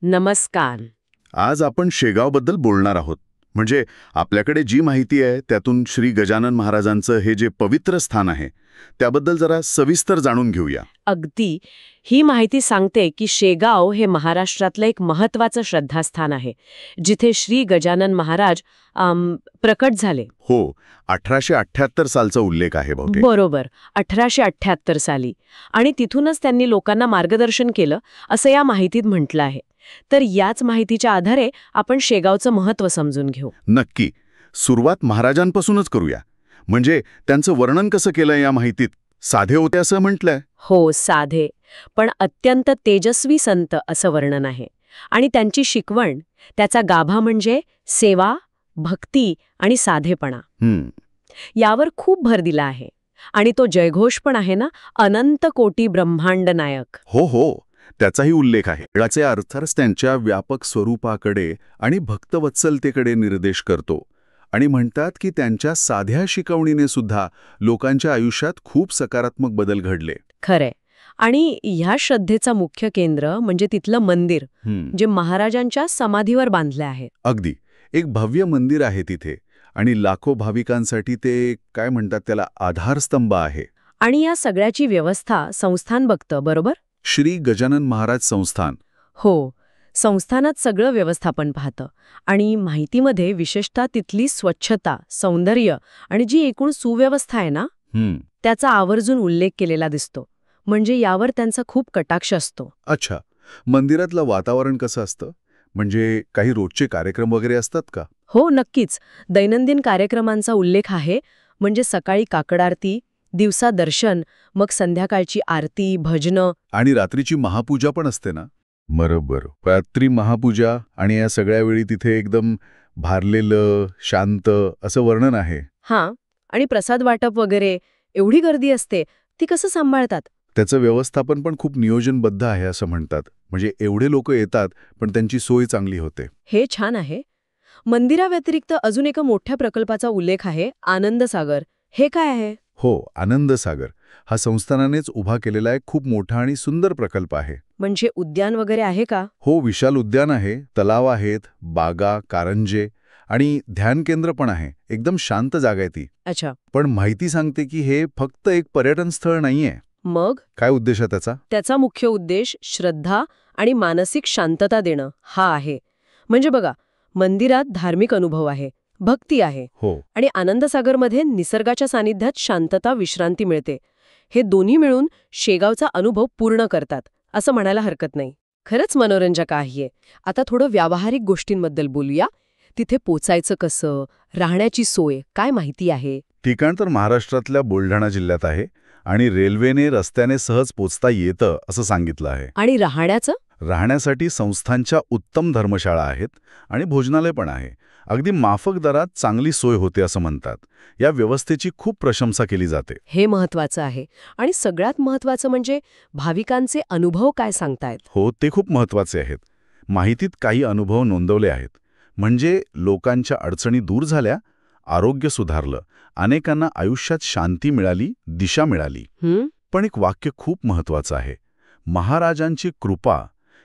नमस्कार. आज आपण शेगावबद्दल बोलणार आहोत. म्हणजे आपल्याकडे जी माहिती आहे त्यातून श्री गजानन महाराजांचं हे जे पवित्र स्थान आहे त्याबद्दल जरा सविस्तर जाणून घेऊया. अगदी. ही माहिती सांगते की शेगाव हे महाराष्ट्रातलं एक महत्वाचं श्रद्धास्थान आहे, जिथे श्री गजानन महाराज प्रकट झाले. हो, 1878 सालचा उल्लेख आहे बहुतेक. बरोबर, 1878 साली. आणि तिथूनच त्यांनी लोकांना मार्गदर्शन केलं, असं या माहितीत म्हटलं आहे. तर याच माहितीच्या आधारे आपण शेगावचं महत्त्व समजून घेऊ. नक्की. सुरुवात महाराजांपासूनच करूया. म्हणजे त्यांचं वर्णन कसं केलं या माहितीत? साधे होते असं म्हटलंय. हो, साधे पण अत्यंत तेजस्वी संत असं वर्णन आहे. आणि त्यांची शिकवण, त्याचा गाभा म्हणजे सेवा, भक्ती आणि साधेपणा. यावर खूप भर दिला आहे. आणि तो जयघोष पण आहे ना, अनंत कोटी ब्रह्मांड नायक. हो हो, त्याचाही उल्लेख आहे. याचे अर्थच त्यांच्या व्यापक स्वरूपाकडे आणि भक्तवत्सलतेकडे निर्देश करतो. आणि म्हणतात की त्यांच्या साध्या शिकवणीने सुद्धा लोकांच्या आयुष्यात खूप सकारात्मक बदल घडले. खरे. आणि ह्या श्रद्धेचा मुख्य केंद्र म्हणजे तिथलं मंदिर, जे महाराजांच्या समाधीवर बांधले आहे. अगदी. एक भव्य मंदिर आहे तिथे आणि लाखो भाविकांसाठी ते काय म्हणतात त्याला आधारस्तंभ आहे. आणि या सगळ्याची व्यवस्था संस्थान बघतं, बरोबर? श्री गजानन महाराज संस्थान. हो, संस्थानात सगळं व्यवस्थापन पाहतं. आणि माहितीमध्ये विशेषतः तिथली स्वच्छता, सौंदर्य आणि जी एकूण सुव्यवस्था आहे ना, त्याचा आवर्जून उल्लेख केलेला दिसतो. म्हणजे यावर त्यांचा खूप कटाक्ष असतो. अच्छा. मंदिरातलं वातावरण कसं असतं? म्हणजे काही रोजचे कार्यक्रम वगैरे असतात का? हो, नक्कीच. दैनंदिन कार्यक्रमांचा उल्लेख आहे. म्हणजे सकाळी काकड आरती, दिवसा दर्शन, मग संध्याकाळची आरती, भजनं. आणि रात्रीची महापूजा पण असते ना? बरोबर. रात्री महापूजा आणि या सगळ्या वेळी तिथे एकदम भारलेलं, शांत असं वर्णन आहे. हां. आणि प्रसाद वाटप वगैरे, एवढी गर्दी असते, ती कसं सांभाळतात? त्याचं व्यवस्थापन पण खूप नियोजनबद्ध आहे असं म्हणतात. म्हणजे एवढे लोक येतात पण त्यांची सोय चांगली होते. हे छान आहे. मंदिराव्यतिरिक्त अजून एका मोठ्या प्रकल्पाचा उल्लेख आहे, आनंदसागर. हे काय आहे? हो, आनंदसागर हा संस्थानानेच उभा केलेला एक खूप मोठा आणि सुंदर प्रकल्प आहे. म्हणजे उद्यान वगैरे आहे का? हो, विशाल उद्यान आहे, तलाव आहेत, बागा, कारंजे आणि ध्यान केंद्र पण आहे. एकदम शांत जागा आहे ती. अच्छा. पण माहिती सांगते की हे फक्त एक पर्यटन स्थळ नाहीये. मग काय उद्देश आहे त्याचा? त्याचा मुख्य उद्देश श्रद्धा आणि मानसिक शांतता देणं हा आहे. म्हणजे बघा, मंदिरात धार्मिक अनुभव आहे, भक्ती आहे. हो. आणि आनंदसागरमध्ये निसर्गाच्या सानिध्यात शांतता, विश्रांती मिळते. हे दोन्ही मिळून शेगावचा अनुभव पूर्ण करतात असं म्हणायला हरकत नाही. खरंच मनोरंजक आहे. आता थोडं व्यावहारिक गोष्टींबद्दल बोलूया. तिथे पोचायचं कसं, राहण्याची सोय, काय माहिती आहे? ठिकाण तर महाराष्ट्रातल्या बुलढाणा जिल्ह्यात आहे आणि रेल्वेने रस्त्याने सहज पोचता येतं असं सांगितलं आहे. आणि राहण्याचं? राहण्यासाठी संस्थांच्या उत्तम धर्मशाळा आहेत आणि भोजनालय पण आहे. अगदी माफक दरात चांगली सोय होते असं म्हणतात. या व्यवस्थेची खूप प्रशंसा केली जाते. हे महत्वाचं आहे. आणि सगळ्यात महत्वाचं म्हणजे भाविकांचे अनुभव काय सांगतायत? हो, ते खूप महत्वाचे आहेत. माहितीत काही अनुभव नोंदवले आहेत. म्हणजे लोकांच्या अडचणी दूर झाल्या, आरोग्य सुधारलं, अनेकांना आयुष्यात शांती मिळाली, दिशा मिळाली. पण एक वाक्य खूप महत्वाचं आहे. महाराजांची कृपा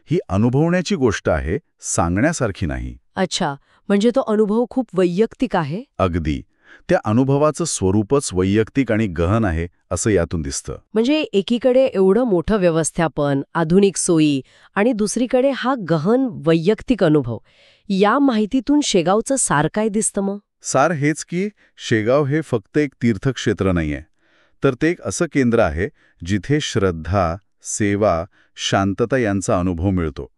ही अनुभवण्याची गोष्ट आहे, सांगण्यासारखी नाही. अच्छा. म्हणजे तो अनुभव खूप वैयक्तिक आहे? अगदी. त्या अनुभवाचं स्वरूपच वैयक्तिक आणि गहन आहे असं यातून दिसतं. म्हणजे एकीकडे एवढं मोठं व्यवस्थापन, आधुनिक सोयी आणि दुसरीकडे हा गहन वैयक्तिक अनुभव. या माहितीतून शेगावचं सार काय दिसतं मग? सार हेच की शेगाव हे फक्त एक तीर्थक्षेत्र नाहीये, तर ते एक असं केंद्र आहे जिथे श्रद्धा, सेवा, शांतता यांचा अनुभव मिळतो.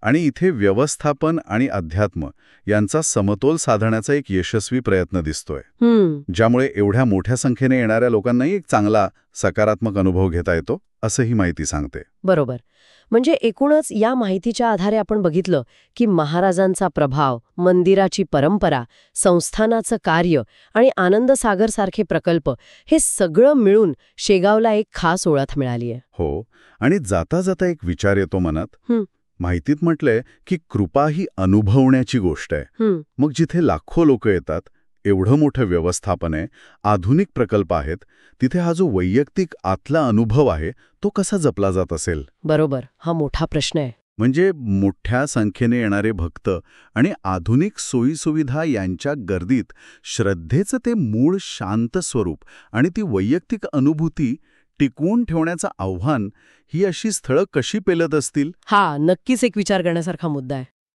आणि इथे व्यवस्थापन आणि अध्यात्म यांचा समतोल साधण्याचा एक यशस्वी प्रयत्न दिसतोय, ज्यामुळे एवढ्या मोठ्या संख्येने येणाऱ्या लोकांनाही एक चांगला सकारात्मक अनुभव घेता येतो असं ही माहिती सांगते. बरोबर. म्हणजे एकूणच या माहितीच्या आधारे आपण बघितलं की महाराजांचा प्रभाव, मंदिराची परंपरा, संस्थानाचं कार्य आणि आनंदसागरसारखे प्रकल्प हे सगळं मिळून शेगावला एक खास ओळख मिळाली आहे. हो. आणि जाता जाता एक विचार येतो मनात. माहितीत म्हटलंय की कृपा ही अनुभवण्याची गोष्ट आहे. मग जिथे लाखो लोक येतात, एवढं मोठं व्यवस्थापन आहे, आधुनिक प्रकल्प आहेत, तिथे हा जो वैयक्तिक आतला अनुभव आहे तो कसा जपला जात असेल? बरोबर. हा मोठा प्रश्न आहे. म्हणजे मोठ्या संख्येने येणारे भक्त आणि आधुनिक सोयीसुविधा यांच्या गर्दीत श्रद्धेचं ते मूळ शांत स्वरूप आणि ती वैयक्तिक अनुभूती टिकवून ठेवण्याचं आव्हान ही अशी स्थळं कशी पेलत असतील? हा नक्कीच एक विचार करण्यासारखा मुद्दा आहे.